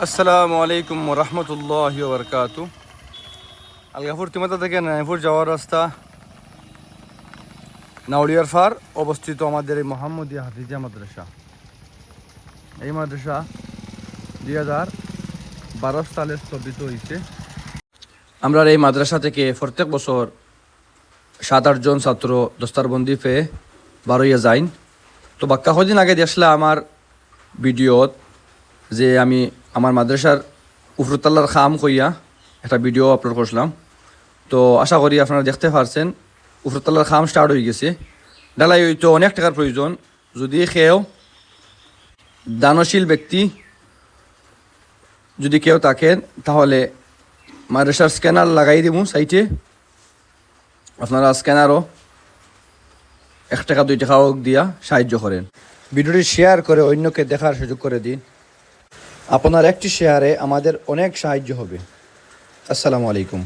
আসসালামু আলাইকুম রহমতুল্লাহি ওবরকাতু। আলগাপুর তিমাতা থেকে নাইপুর যাওয়ার রাস্তা নাউলিয়ার ফার অবস্থিত আমাদের এই মোহাম্মদিয়া হাফিজিয়া মাদ্রাসা। এই মাদ্রাসা 2012 সালে স্থাপিত হয়েছে। আমরা এই মাদ্রাসা থেকে প্রত্যেক বছর 7-8 জন ছাত্র দস্তারবন্দি পেয়ে বারোইয়া যাইন। তো বাক্কা কদিন আগে দেখলে আমার ভিডিওত যে আমি আমার মাদ্রাসার উফরুতাল্লার খাম কইয়া একটা ভিডিও আপলোড করছিলাম। তো আশা করি আপনারা দেখতে পারছেন উফরুতাল্লার খাম স্টার্ট হয়ে গেছে। ডালাই হইতো অনেক টাকার প্রয়োজন। যদি কেউ দানশীল ব্যক্তি যদি কেউ থাকেন তাহলে মাদ্রাসার স্ক্যানার লাগাই দিব সাইটে। আপনারা স্ক্যানারও 1 টাকা 2 টাকাও দিয়া সাহায্য করেন। ভিডিওটি শেয়ার করে অন্যকে দেখার সুযোগ করে দিন। আপনার একটি শেয়ারে আমাদের অনেক সাহায্য হবে। আসসালামু আলাইকুম।